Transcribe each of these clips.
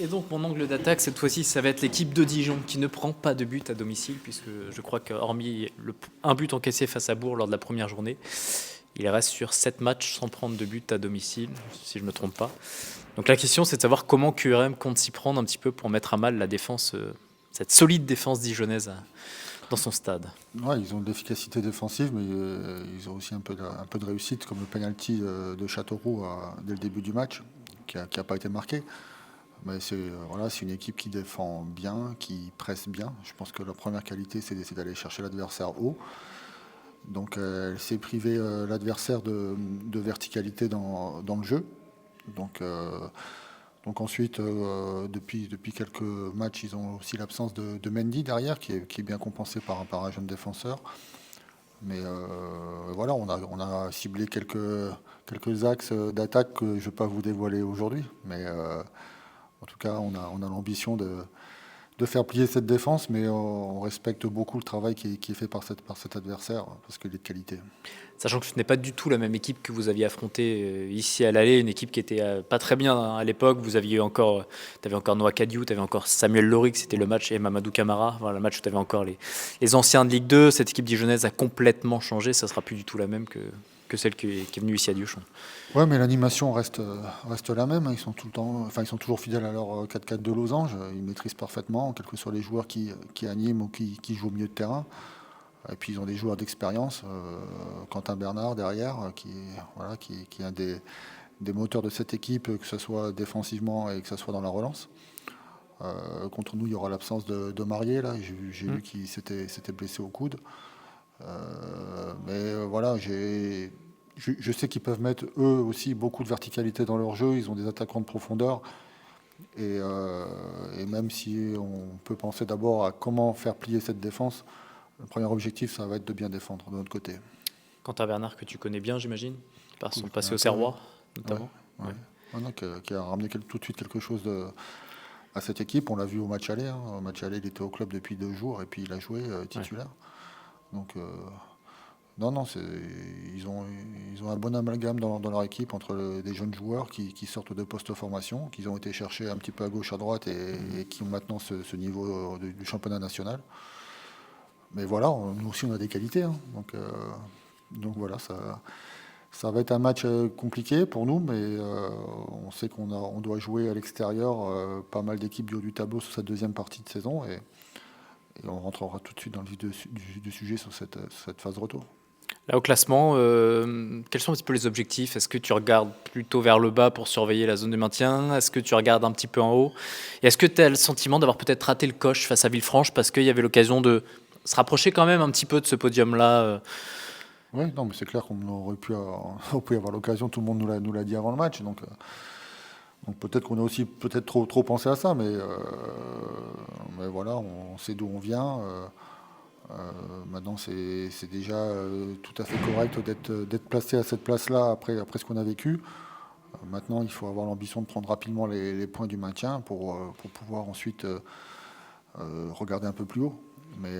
Et donc mon angle d'attaque cette fois-ci, ça va être l'équipe de Dijon qui ne prend pas de but à domicile, puisque je crois qu'hormis un but encaissé face à Bourg lors de la première journée, il reste sur 7 matchs sans prendre de but à domicile, si je ne me trompe pas. Donc la question c'est de savoir comment QRM compte s'y prendre un petit peu pour mettre à mal la défense, cette solide défense dijonnaise dans son stade. Ouais, ils ont de l'efficacité défensive, mais ils ont aussi un peu de réussite, comme le penalty de Châteauroux dès le début du match, qui a pas été marqué. Mais voilà, c'est une équipe qui défend bien, qui presse bien. Je pense que la première qualité, c'est d'essayer d'aller chercher l'adversaire haut. Donc elle s'est privée l'adversaire de verticalité dans le jeu. Donc, euh, donc ensuite, depuis quelques matchs, ils ont aussi l'absence de Mendy derrière, qui est bien compensé par un jeune défenseur. Mais voilà, on a ciblé quelques axes d'attaque que je ne vais pas vous dévoiler aujourd'hui. Mais en tout cas, on a l'ambition de faire plier cette défense, mais on respecte beaucoup le travail qui est fait par cet adversaire, parce qu'il est de qualité. Sachant que ce n'est pas du tout la même équipe que vous aviez affrontée ici à l'aller, une équipe qui était pas très bien hein, à l'époque. Vous aviez encore, t'avais encore Noah Kadiou, tu avais encore Samuel Loric, c'était le match, et Mamadou Camara, voilà, le match où tu avais encore les anciens de Ligue 2. Cette équipe dijonnaise a complètement changé, ça sera plus du tout la même que celle qui est venue ici à Dijon. Ouais, mais l'animation reste la même, hein. Ils sont tout le temps, enfin, ils sont toujours fidèles à leur 4-4 de losange. Ils maîtrisent parfaitement, quels que soient les joueurs qui animent ou qui jouent au milieu de terrain. Et puis ils ont des joueurs d'expérience, Quentin Bernard derrière, voilà, qui est un des moteurs de cette équipe, que ce soit défensivement et que ce soit dans la relance. Contre nous, il y aura l'absence de Marié, là. J'ai vu qu'il s'était blessé au coude. Mais voilà, je sais qu'ils peuvent mettre eux aussi beaucoup de verticalité dans leur jeu. Ils ont des attaquants de profondeur. Et même si on peut penser d'abord à comment faire plier cette défense, le premier objectif, ça va être de bien défendre de notre côté. Quentin Bernard, que tu connais bien, j'imagine, par Cool, son je connais passé un au peu, ouais. Serrois, Ouais, notamment. ouais. Ouais. Ouais, non, qui a ramené tout de suite quelque chose à cette équipe. On l'a vu au match aller, hein. Au match aller, il était au club depuis 2 jours et puis il a joué Ouais. titulaire. Donc, non, non, ils ont un bon amalgame dans leur équipe entre des jeunes joueurs qui sortent de post-formation, qui ont été cherchés un petit peu à gauche, à droite et qui ont maintenant ce niveau du championnat national. Mais voilà, nous aussi on a des qualités, hein. Donc voilà, ça va être un match compliqué pour nous, mais on sait on doit jouer à l'extérieur pas mal d'équipes du haut du tableau sur cette deuxième partie de saison et on rentrera tout de suite dans le vif du sujet sur cette phase de retour. Là, au classement, quels sont un petit peu les objectifs? Est-ce que tu regardes plutôt vers le bas pour surveiller la zone de maintien? Est-ce que tu regardes un petit peu en haut? Et est-ce que tu as le sentiment d'avoir peut-être raté le coche face à Villefranche parce qu'il y avait l'occasion de se rapprocher quand même un petit peu de ce podium-là Oui, non, mais c'est clair qu'on aurait pu avoir, on peut y avoir l'occasion, tout le monde nous l'a dit avant le match, donc peut-être qu'on a aussi peut-être trop pensé à ça, mais voilà, on sait d'où on vient. Maintenant, c'est déjà tout à fait correct d'être placé à cette place-là après ce qu'on a vécu. Maintenant, il faut avoir l'ambition de prendre rapidement les points du maintien pour pouvoir ensuite regarder un peu plus haut. Mais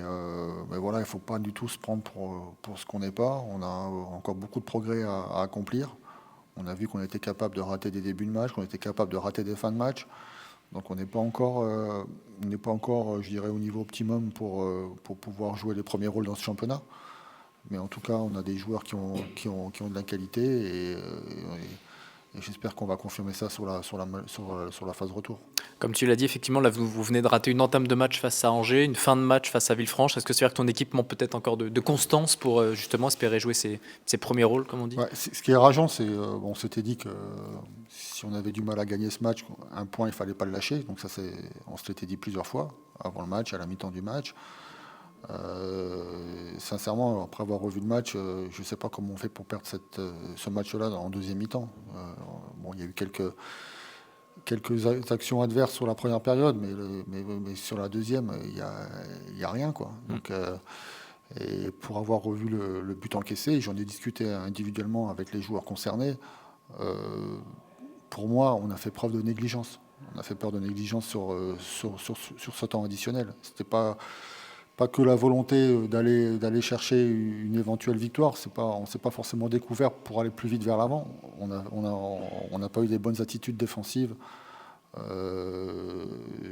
voilà, il ne faut pas du tout se prendre pour ce qu'on n'est pas. On a encore beaucoup de progrès à accomplir. On a vu qu'on était capable de rater des débuts de match, qu'on était capable de rater des fins de match. Donc on n'est pas encore, je dirais, au niveau optimum pour pouvoir jouer les premiers rôles dans ce championnat. Mais en tout cas, on a des joueurs qui ont de la qualité et j'espère qu'on va confirmer ça sur la phase retour. Comme tu l'as dit, effectivement, là, vous venez de rater une entame de match face à Angers, une fin de match face à Villefranche. Est-ce que c'est à dire que ton équipe manque peut-être encore de constance pour justement espérer jouer ses premiers rôles, comme on dit? Ouais, ce qui est rageant, c'est bon, on s'était dit que si on avait du mal à gagner ce match, un point, il fallait pas le lâcher. Donc on se l'était dit plusieurs fois avant le match, à la mi-temps du match. Sincèrement, après avoir revu le match, je ne sais pas comment on fait pour perdre ce match-là en deuxième mi-temps. Bon, il y a eu quelques actions adverses sur la première période, mais sur la deuxième, il y a rien, quoi. Et pour avoir revu le but encaissé, j'en ai discuté individuellement avec les joueurs concernés. euh, pour moi, on a fait preuve de négligence. On a fait peur de négligence sur ce temps additionnel. C'était pas que la volonté d'aller chercher une éventuelle victoire. On s'est pas forcément découvert pour aller plus vite vers l'avant. On n'a pas eu des bonnes attitudes défensives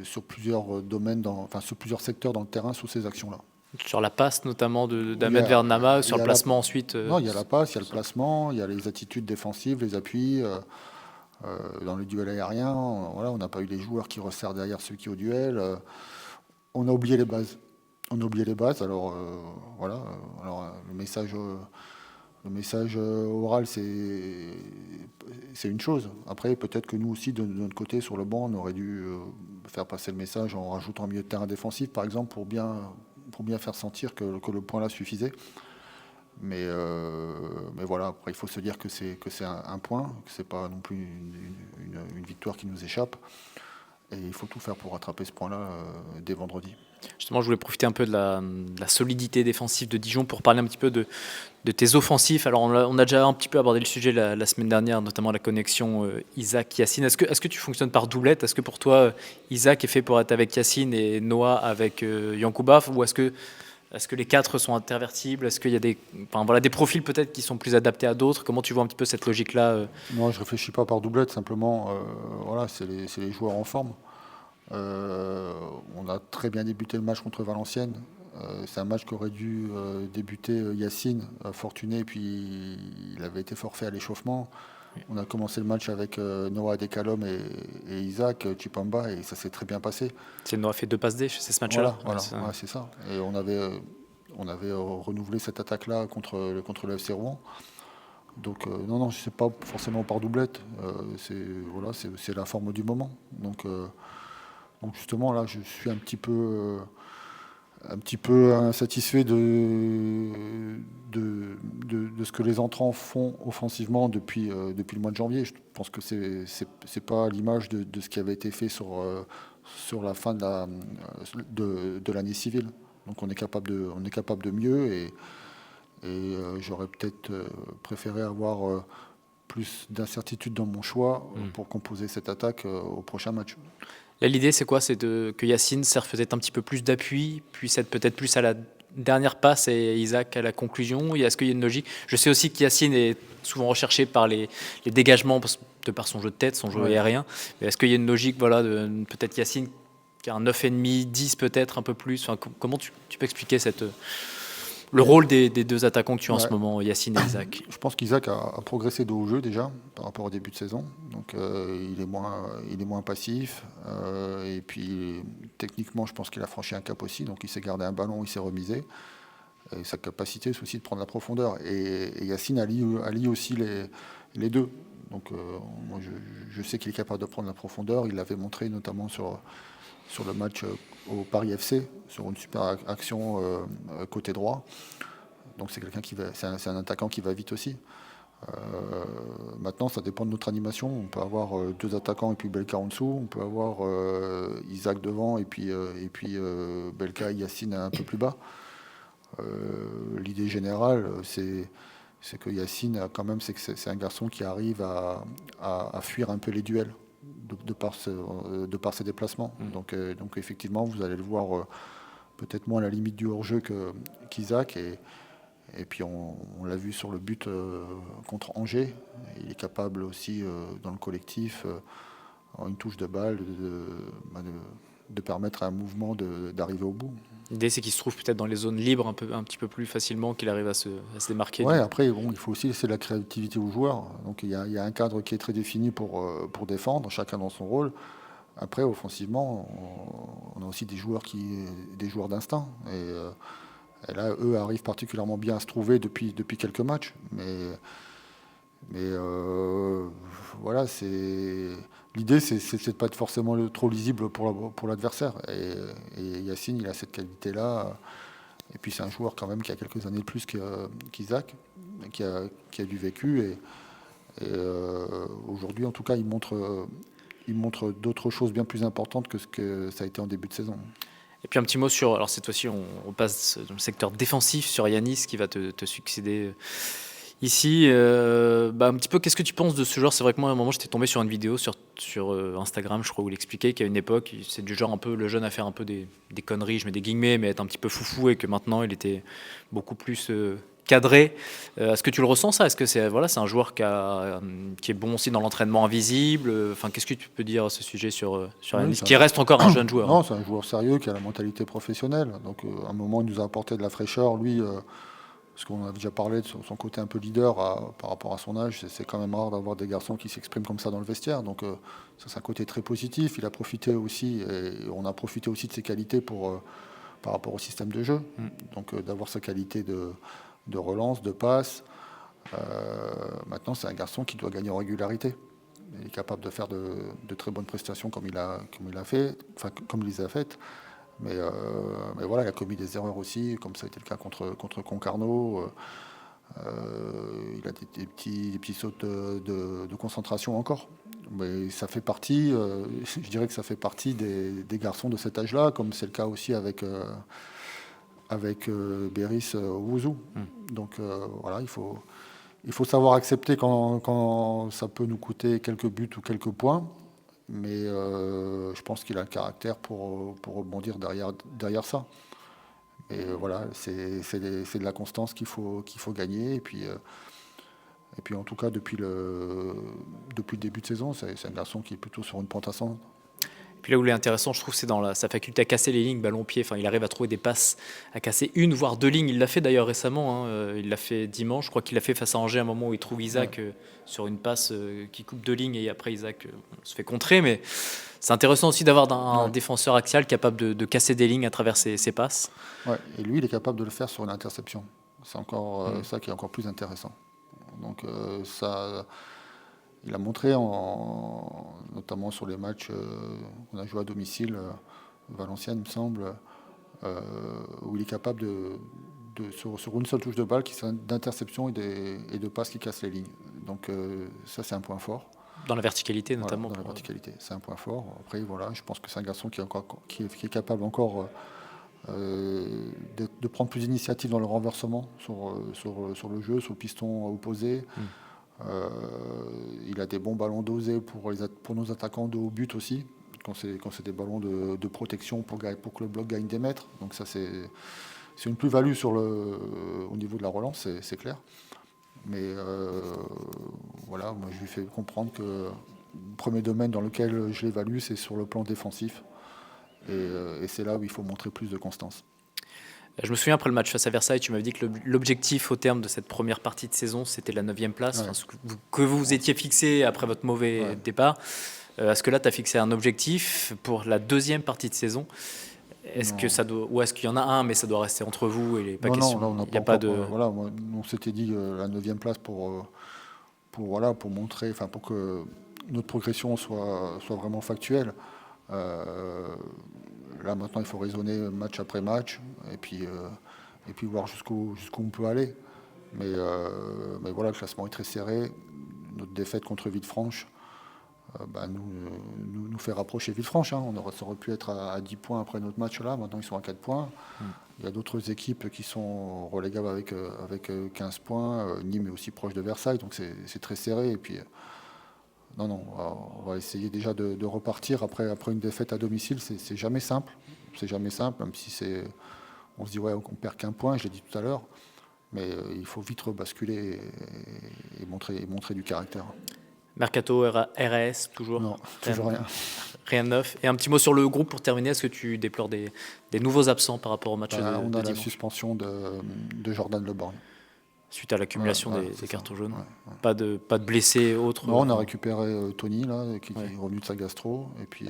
sur plusieurs domaines, sur plusieurs secteurs dans le terrain sur ces actions-là. Sur la passe notamment d'Ahmed Vernama, sur le placement ensuite. Non, il y a la passe, il y a le placement, il y a les attitudes défensives, les appuis. Dans le duel aérien, voilà, on n'a pas eu les joueurs qui resserrent derrière ceux qui au duel. On a oublié les bases. Alors voilà. Alors le message oral, c'est une chose. Après, peut-être que nous aussi, de notre côté, sur le banc, on aurait dû faire passer le message en rajoutant un milieu de terrain défensif, par exemple, pour bien faire sentir que le point là suffisait. Mais voilà, après il faut se dire que c'est un point, que c'est pas non plus une victoire qui nous échappe. Et il faut tout faire pour rattraper ce point-là dès vendredi. Justement, je voulais profiter un peu de la solidité défensive de Dijon pour parler un petit peu de tes offensifs. Alors, on a déjà un petit peu abordé le sujet la semaine dernière, notamment la connexion Isaac-Yacine. Est-ce que tu fonctionnes par doublette? Est-ce que pour toi, Isaac est fait pour être avec Yacine et Noah avec Yankouba? Ou est-ce que les quatre sont intervertibles? Est-ce qu'il y a des profils peut-être qui sont plus adaptés à d'autres? Comment tu vois un petit peu cette logique-là? Moi, je ne réfléchis pas par doublette, simplement, voilà, c'est les joueurs en forme. On a très bien débuté le match contre Valenciennes. C'est un match qu'aurait dû débuter Yacine, fortuné, et puis il avait été forfait à l'échauffement. On a commencé le match avec Noah Dekalom et Isaac Chipamba, et ça s'est très bien passé. C'est Noah fait 2 passes D, c'est ce match-là. Voilà, c'est ça. Et on avait renouvelé cette attaque-là contre le FC Rouen. Donc non, je ne sais pas forcément par doublette. C'est la forme du moment. Donc justement là, je suis un petit peu insatisfait de ce que les entrants font offensivement depuis le mois de janvier. Je pense que c'est pas à l'image de ce qui avait été fait sur la fin de l'année civile. Donc on est capable de mieux, et j'aurais peut-être préféré avoir plus d'incertitude dans mon choix pour composer cette attaque au prochain match. Là, l'idée, c'est quoi? C'est que Yacine serve peut-être un petit peu plus d'appui, puisse être peut-être plus à la dernière passe et Isaac à la conclusion. Est-ce qu'il y a une logique? Je sais aussi que Yacine est souvent recherché par les dégagements de par son jeu de tête, son jeu aérien. Mais est-ce qu'il y a une logique, voilà, de peut-être Yacine qui a un 9,5, 10 peut-être, un peu plus? Enfin, comment tu peux expliquer le rôle des deux attaquants que tu as en ce moment, Yacine et Isaac? Je pense qu'Isaac a progressé de haut jeu déjà par rapport au début de saison. Donc il est moins passif. Et puis techniquement, je pense qu'il a franchi un cap aussi. Donc il s'est gardé un ballon, il s'est remisé. Et sa capacité, c'est aussi de prendre la profondeur. Et Yacine allie aussi les deux. Donc moi, je sais qu'il est capable de prendre la profondeur. Il l'avait montré notamment sur le match au Paris FC, sur une super action côté droit. Donc c'est c'est un attaquant qui va vite aussi. Maintenant, ça dépend de notre animation. On peut avoir deux attaquants et puis Belka en dessous. On peut avoir Isaac devant et puis Belka et Yacine un peu plus bas. L'idée générale, c'est que Yacine, quand même, c'est un garçon qui arrive à fuir un peu les duels de par ses déplacements. Donc effectivement, vous allez le voir peut-être moins à la limite du hors-jeu qu'Isaac. Et puis on l'a vu sur le but contre Angers. Il est capable aussi, dans le collectif, en une touche de balle, de permettre à un mouvement d'arriver au bout. L'idée, c'est qu'il se trouve peut-être dans les zones libres un petit peu plus facilement, qu'il arrive à se démarquer. Ouais, après, il faut aussi laisser de la créativité aux joueurs. Donc il y a un cadre qui est très défini pour défendre, chacun dans son rôle. Après, offensivement, on a aussi des joueurs d'instinct. Et là, eux arrivent particulièrement bien à se trouver depuis quelques matchs. Mais voilà, l'idée, c'est de pas être forcément trop lisible pour l'adversaire. Et Yacine, il a cette qualité-là. Et puis c'est un joueur quand même qui a quelques années de plus qu'Isaac, qui a du vécu. Et aujourd'hui, en tout cas, il montre d'autres choses bien plus importantes que ce que ça a été en début de saison. Et puis un petit mot sur, alors cette fois-ci on passe dans le secteur défensif sur Yanis qui va te succéder ici. Un petit peu, qu'est-ce que tu penses de ce joueur? C'est vrai que moi à un moment j'étais tombé sur une vidéo sur Instagram, je crois, où il expliquait qu'à une époque c'est du genre un peu le jeune à faire un peu des conneries, je mets des guillemets, mais être un petit peu foufou, et que maintenant il était beaucoup plus cadré. Est-ce que tu le ressens ça? Est-ce que c'est un joueur qui est bon aussi dans l'entraînement invisible? Enfin, qu'est-ce que tu peux dire à ce sujet sur Yanis, qui reste encore un jeune joueur? Non, c'est un joueur sérieux qui a la mentalité professionnelle. Donc à un moment, il nous a apporté de la fraîcheur. Lui, parce qu'on a déjà parlé de son côté un peu leader par rapport à son âge, c'est quand même rare d'avoir des garçons qui s'expriment comme ça dans le vestiaire. Donc ça, c'est un côté très positif. Il a profité aussi, et on a profité aussi de ses qualités par rapport au système de jeu. Donc d'avoir sa qualité de relance, de passe. Maintenant, c'est un garçon qui doit gagner en régularité. Il est capable de faire de très bonnes prestations comme il a fait, enfin comme il les a faites. Mais voilà, il a commis des erreurs aussi, comme ça a été le cas contre Concarneau. Il a des petits sauts de concentration encore. Mais ça fait partie, je dirais que ça fait partie des garçons de cet âge-là, comme c'est le cas aussi avec Béris Owusu. Donc voilà, il faut savoir accepter quand ça peut nous coûter quelques buts ou quelques points. Mais je pense qu'il a le caractère pour rebondir derrière ça. Et voilà, c'est de la constance qu'il faut gagner. Et puis en tout cas, depuis le début de saison, c'est un garçon qui est plutôt sur une pente ascendante. Puis là où il est intéressant, je trouve, c'est dans sa faculté à casser les lignes, ballon-pied. Enfin, il arrive à trouver des passes, à casser une, voire deux lignes. Il l'a fait d'ailleurs récemment. Il l'a fait dimanche. Je crois qu'il l'a fait face à Angers à un moment où il trouve Isaac sur une passe qui coupe deux lignes et après Isaac se fait contrer. Mais c'est intéressant aussi d'avoir un défenseur axial capable de casser des lignes à travers ses passes. Ouais, et lui, il est capable de le faire sur une interception. C'est encore ça qui est encore plus intéressant. Donc ça... Il a montré, notamment sur les matchs qu'on a joué à domicile, Valenciennes, il me semble, où il est capable sur une seule touche de balle, d'interception et de passes qui cassent les lignes. Donc ça, c'est un point fort. Dans la verticalité, notamment. Voilà, dans la verticalité, c'est un point fort. Après, voilà, je pense que c'est un garçon qui est capable encore de prendre plus d'initiative dans le renversement sur le jeu, sur le piston opposé. Il a des bons ballons dosés pour nos attaquants de haut but aussi, quand c'est des ballons de protection pour que le bloc gagne des mètres. Donc ça, c'est une plus-value au niveau de la relance, c'est clair. Mais voilà, moi je lui fais comprendre que le premier domaine dans lequel je l'évalue, c'est sur le plan défensif. Et c'est là où il faut montrer plus de constance. Je me souviens après le match face à Versailles, tu m'avais dit que l'objectif au terme de cette première partie de saison, c'était la 9e place, Ouais. que vous étiez fixé après votre mauvais départ. Est-ce que là, tu as fixé un objectif pour la 2e partie de saison? Est-ce que ça doit, ou est-ce qu'il y en a un, mais ça doit rester entre vous et pas question? Non, on n'a pas de. Voilà, on s'était dit la 9e place pour montrer, enfin pour que notre progression soit vraiment factuelle. Là maintenant, il faut raisonner match après match et puis voir jusqu'où on peut aller. Mais voilà, le classement est très serré. Notre défaite contre Villefranche nous fait rapprocher Villefranche. Hein. Ça aurait pu être à 10 points après notre match là. Maintenant, ils sont à 4 points. Il y a d'autres équipes qui sont relégables avec 15 points. Nîmes est aussi proche de Versailles, donc c'est très serré. Et puis, non, on va essayer déjà de repartir après une défaite à domicile. C'est jamais simple. C'est jamais simple, même si on se dit on perd qu'un point, je l'ai dit tout à l'heure. Mais il faut vite rebasculer et montrer du caractère. Mercato, RAS, toujours? Non, toujours rien. Rien de neuf. Et un petit mot sur le groupe pour terminer. Est-ce que tu déplores des nouveaux absents par rapport au match de On a la dimanche, suspension de Jordan Leborgne. suite à l'accumulation des cartons jaunes? Ouais. Pas de blessés autres? Non, on a récupéré Tony, là, qui est revenu de sa gastro. Et puis,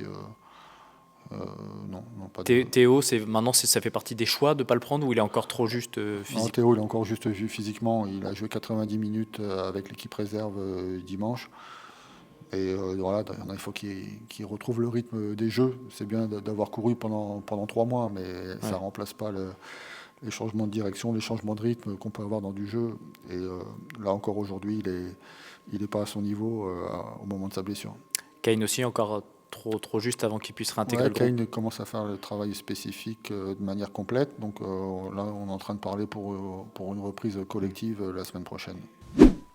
non, pas de... Théo, maintenant ça fait partie des choix de ne pas le prendre, ou il est encore trop juste physiquement? Non, Théo, il est encore juste physiquement. Il a joué 90 minutes avec l'équipe réserve dimanche. Et voilà, il faut qu'il retrouve le rythme des jeux. C'est bien d'avoir couru pendant 3 mois, mais ça ne remplace pas les changements de direction, les changements de rythme qu'on peut avoir dans du jeu. Et là encore aujourd'hui, il n'est pas à son niveau au moment de sa blessure. Kane aussi, encore trop juste avant qu'il puisse réintégrer le groupe. Kane commence à faire le travail spécifique de manière complète. Donc là, on est en train de parler pour une reprise collective la semaine prochaine.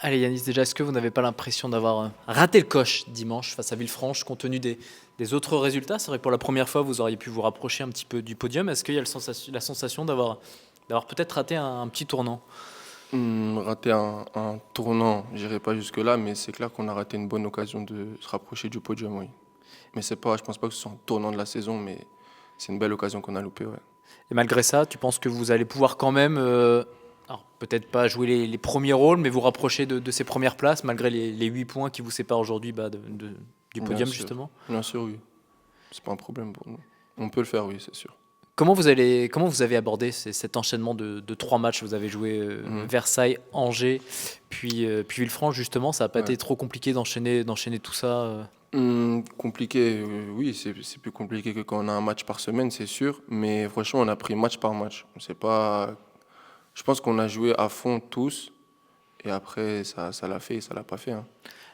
Allez Yanis, déjà, est-ce que vous n'avez pas l'impression d'avoir raté le coche dimanche face à Villefranche, compte tenu des autres résultats? C'est vrai que pour la première fois, vous auriez pu vous rapprocher un petit peu du podium. Est-ce qu'il y a la sensation d'avoir peut-être raté un petit tournant? Rater un tournant, j'irai pas jusque-là, mais c'est clair qu'on a raté une bonne occasion de se rapprocher du podium, oui. Mais c'est pas, je pense pas que ce soit un tournant de la saison, mais c'est une belle occasion qu'on a loupée, ouais. Et malgré ça, tu penses que vous allez pouvoir quand même, alors peut-être pas jouer les premiers rôles, mais vous rapprocher de ces premières places, malgré les 8 points qui vous séparent aujourd'hui du Bien podium, sûr. justement? Bien sûr, oui. C'est pas un problème pour nous. On peut le faire, oui, c'est sûr. Comment vous avez abordé cet enchaînement de 3 matchs? Vous avez joué Versailles, Angers, puis Villefranche, justement. Ça n'a pas Ouais. été trop compliqué d'enchaîner tout ça Compliqué, oui, c'est plus compliqué que quand on a un match par semaine, c'est sûr. Mais franchement, on a pris match par match. C'est pas, je pense qu'on a joué à fond tous. Et après, ça l'a fait et ça l'a pas fait, hein.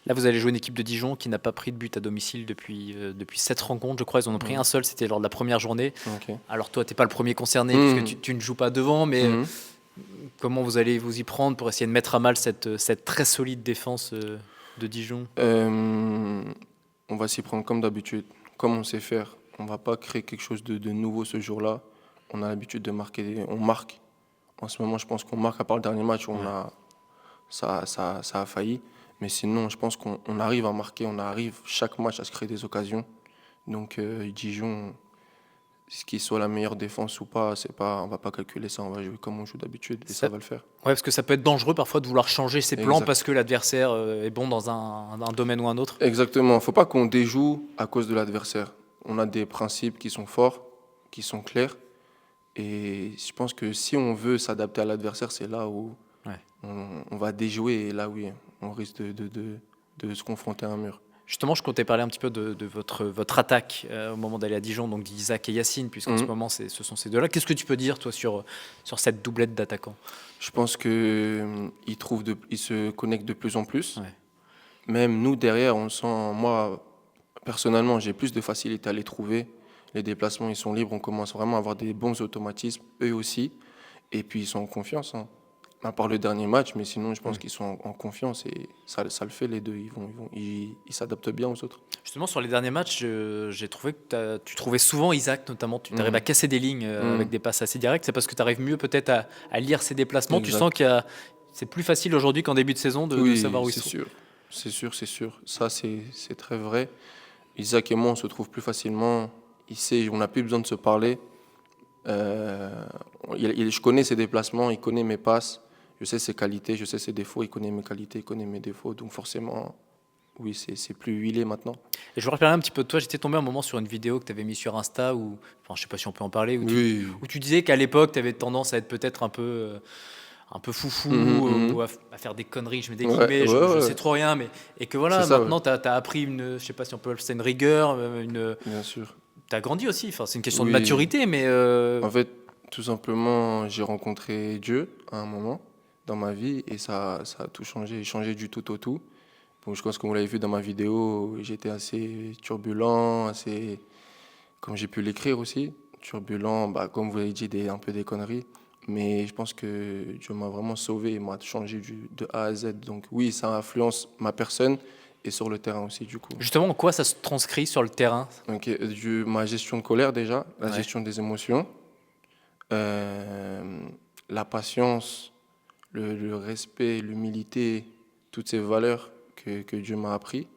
Là, vous allez jouer une équipe de Dijon qui n'a pas pris de but à domicile depuis 7 rencontres, je crois. Ils en ont pris un seul, c'était lors de la première journée. Ok. Alors toi, tu n'es pas le premier concerné, puisque tu ne joues pas devant, mais comment vous allez vous y prendre pour essayer de mettre à mal cette très solide défense de Dijon? On va s'y prendre comme d'habitude, comme on sait faire. On va pas créer quelque chose de nouveau ce jour-là. On a l'habitude de marquer, on marque. En ce moment, je pense qu'on marque, à part le dernier match où ça a failli. Mais sinon, je pense qu'on arrive à marquer, on arrive chaque match à se créer des occasions. Donc Dijon, ce qui soit la meilleure défense ou pas, on va pas calculer ça, on va jouer comme on joue d'habitude et ça va le faire. Ouais, parce que ça peut être dangereux parfois de vouloir changer ses plans Exact. parce que l'adversaire est bon dans un domaine ou un autre. Exactement, faut pas qu'on déjoue à cause de l'adversaire. On a des principes qui sont forts, qui sont clairs. Et je pense que si on veut s'adapter à l'adversaire, c'est là où on va déjouer. Et là, oui, on risque de se confronter à un mur. Justement, je comptais parler un petit peu de votre attaque au moment d'aller à Dijon, donc d'Isaac et Yacine, puisqu'en ce moment, ce sont ces deux-là. Qu'est-ce que tu peux dire, toi, sur cette doublette d'attaquants? Je pense qu'ils se connectent de plus en plus. Ouais. Même nous, derrière, on sent, moi, personnellement, j'ai plus de facilité à les trouver. Les déplacements, ils sont libres. On commence vraiment à avoir des bons automatismes, eux aussi. Et puis, ils sont en confiance, hein. À part le dernier match, mais sinon, je pense qu'ils sont en confiance et ça le fait, les deux. Ils s'adaptent bien aux autres. Justement, sur les derniers matchs, j'ai trouvé que tu trouvais souvent Isaac, notamment. Tu arrives à casser des lignes avec des passes assez directes. C'est parce que tu arrives mieux peut-être à lire ses déplacements. Exact. Tu sens que c'est plus facile aujourd'hui qu'en début de saison de savoir où il se trouve. sûr. C'est sûr. Ça, c'est très vrai. Isaac et moi, on se trouve plus facilement. On n'a plus besoin de se parler. Je connais ses déplacements, il connaît mes passes. Je sais ses qualités, je sais ses défauts. Il connaît mes qualités, il connaît mes défauts. Donc forcément, oui, c'est plus huilé maintenant. Et je voudrais parler un petit peu de toi. J'étais tombé un moment sur une vidéo que tu avais mise sur Insta, où, enfin, je sais pas si on peut en parler, où tu disais qu'à l'époque, tu avais tendance à être peut-être un peu foufou, ou à faire des conneries, je mets des guillemets, je sais trop rien, mais et que voilà, ça, maintenant tu as appris je sais pas si on peut c'est une rigueur, Bien sûr. tu as grandi aussi, enfin, c'est une question de Oui. maturité, mais En fait, tout simplement, j'ai rencontré Dieu à un moment dans ma vie et ça a tout changé du tout au tout. Bon, je pense que vous l'avez vu dans ma vidéo, j'étais assez turbulent, assez, comme j'ai pu l'écrire aussi, turbulent, comme vous l'avez dit, un peu des conneries. Mais je pense que Dieu m'a vraiment sauvé et m'a changé de A à Z. Donc oui, ça influence ma personne et sur le terrain aussi, du coup. justement, en quoi ça se transcrit sur le terrain? Donc, ma gestion de colère déjà, la Ouais. gestion des émotions, la patience, le respect, l'humilité, toutes ces valeurs que Dieu m'a appris.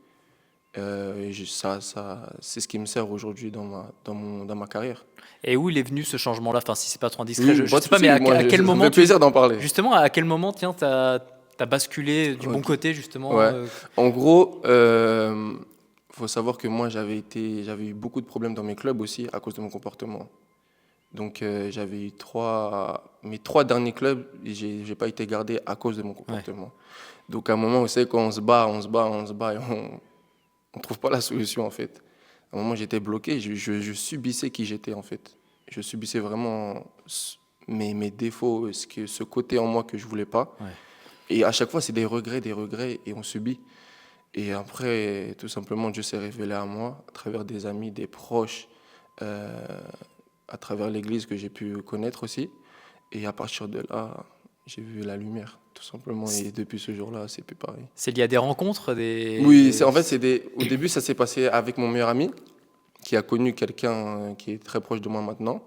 C'est ce qui me sert aujourd'hui dans ma carrière. Et où il est venu ce changement-là? Enfin, si c'est pas trop indiscret, je Pas de sais pas, souci, mais à moi, quel ça me moment fait plaisir d'en parler. justement, à quel moment, tiens, t'as basculé du bon côté, justement? Ouais. En gros, faut savoir que moi, j'avais eu beaucoup de problèmes dans mes clubs aussi à cause de mon comportement. Donc, j'avais eu mes 3 derniers clubs, j'ai pas été gardé à cause de mon comportement. Donc, à un moment, vous savez, quand on se bat et on trouve pas la solution, en fait. À un moment, j'étais bloqué, je subissais qui j'étais, en fait. Je subissais vraiment mes défauts, ce côté en moi que je voulais pas. Ouais. Et à chaque fois, c'est des regrets, et on subit. Et après, tout simplement, Dieu s'est révélé à moi à travers des amis, des proches, à travers l'église que j'ai pu connaître aussi. Et à partir de là, j'ai vu la lumière, tout simplement. Et depuis ce jour-là, c'est plus pareil. C'est lié à des rencontres, Oui, au début, ça s'est passé avec mon meilleur ami, qui a connu quelqu'un qui est très proche de moi maintenant.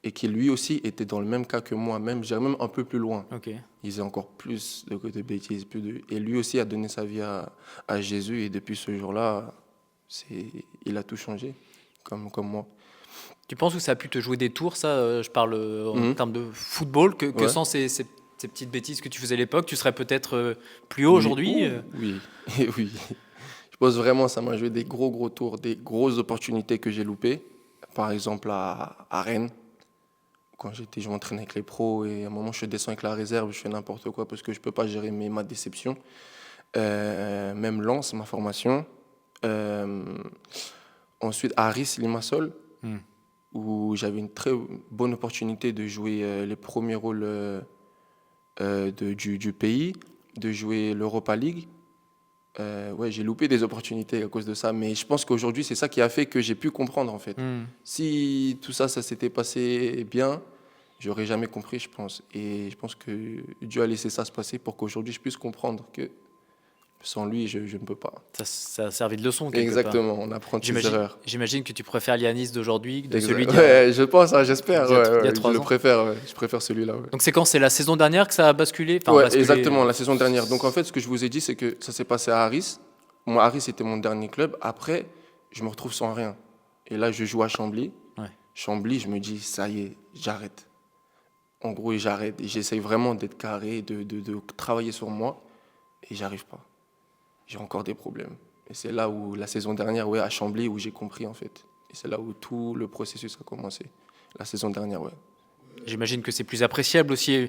et qui lui aussi était dans le même cas que moi, même, je dirais même un peu plus loin. Ok. Il faisait encore plus de bêtises. Et lui aussi a donné sa vie à Jésus. Et depuis ce jour-là, il a tout changé, comme moi. Tu penses que ça a pu te jouer des tours, ça je parle en Mhm. termes de football, que Ouais. sans ces petites bêtises que tu faisais à l'époque, tu serais peut-être plus haut aujourd'hui Oui, oui. Je pense vraiment que ça m'a joué des gros tours, des grosses opportunités que j'ai loupées. Par exemple, à Rennes, quand je m'entraînais avec les pros et à un moment, je descends avec la réserve, je fais n'importe quoi parce que je ne peux pas gérer ma déception. Même Lens, ma formation. Euh, Ensuite, à Ris Limassol, Hmm. où j'avais une très bonne opportunité de jouer les premiers rôles du pays, de jouer l'Europa League. Ouais, j'ai loupé des opportunités à cause de ça, mais je pense qu'aujourd'hui, c'est ça qui a fait que j'ai pu comprendre en fait. Hmm. Si tout ça, ça s'était passé bien, j'aurais jamais compris, je pense. Et je pense que Dieu a laissé ça se passer pour qu'aujourd'hui, je puisse comprendre que sans lui, je ne peux pas. Ça a servi de leçon quelque part. Exactement, on apprend de ses erreurs. J'imagine que tu préfères Yanis d'aujourd'hui de celui Ouais, je pense, hein, j'espère. il y a Ouais, 3 je ans. le préfère, ouais. Je préfère celui-là. Ouais. Donc c'est quand? C'est la saison dernière que ça a basculé? Enfin, Ouais, basculé, exactement, la saison dernière. Donc en fait, ce que je vous ai dit, c'est que ça s'est passé à Harris. Moi, Harris, c'était mon dernier club. Après, je me retrouve sans rien. Et là, je joue à Chambly. Ouais. Chambly, je me dis, ça y est, j'arrête. En gros, et j'arrête. Et j'essaye vraiment d'être carré, de travailler sur moi. Et j'arrive pas. J'ai encore des problèmes. Et c'est là où, la saison dernière, ouais, à Chambly, où j'ai compris, en fait. Et c'est là où tout le processus a commencé. La saison dernière, ouais. J'imagine que c'est plus appréciable aussi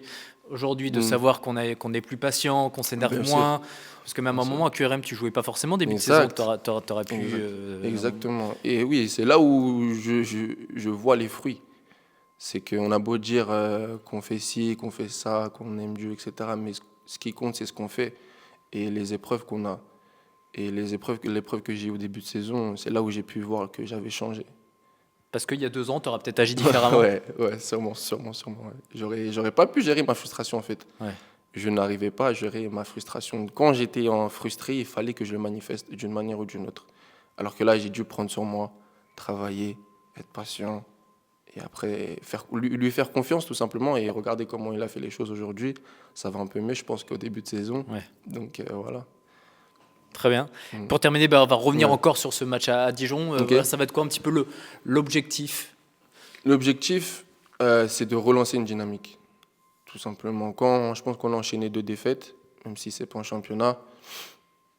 aujourd'hui de Mm. savoir qu'on est plus patient, qu'on s'énerve Bien sûr. moins. Parce que même à un Bien sûr. moment, à QRM, tu jouais pas forcément début de Exact. saison, t'aurais pu. Exact. Exactement. Et oui, c'est là où je vois les fruits. C'est qu'on a beau dire qu'on fait ci, qu'on fait ça, qu'on aime Dieu, etc. Mais ce qui compte, c'est ce qu'on fait et les épreuves qu'on a. Et l'épreuve que j'ai eu au début de saison, c'est là où j'ai pu voir que j'avais changé. Parce qu'il y a 2 ans, tu aurais peut-être agi différemment. Ouais, sûrement. Ouais. J'aurais pas pu gérer ma frustration en fait. Ouais. Je n'arrivais pas à gérer ma frustration. Quand j'étais frustré, il fallait que je le manifeste d'une manière ou d'une autre. Alors que là, j'ai dû prendre sur moi, travailler, être patient, et après lui faire confiance tout simplement et regarder comment il a fait les choses aujourd'hui. Ça va un peu mieux, je pense, qu'au début de saison. Ouais. Donc voilà. Très bien. Mm. Pour terminer, on va revenir Ouais. encore sur ce match à Dijon. Ok. Voilà, ça va être quoi un petit peu l'objectif? L'objectif, c'est de relancer une dynamique, tout simplement. Je pense qu'on a enchaîné 2 défaites, même si c'est pas un championnat,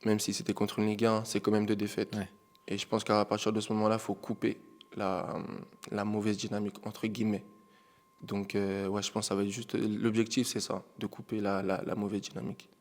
même si c'était contre une Ligue 1, c'est quand même 2 défaites. Ouais. Et je pense qu'à partir de ce moment-là, il faut couper la mauvaise dynamique, entre guillemets. Donc, ouais, je pense que ça va être juste. L'objectif, c'est ça, de couper la mauvaise dynamique.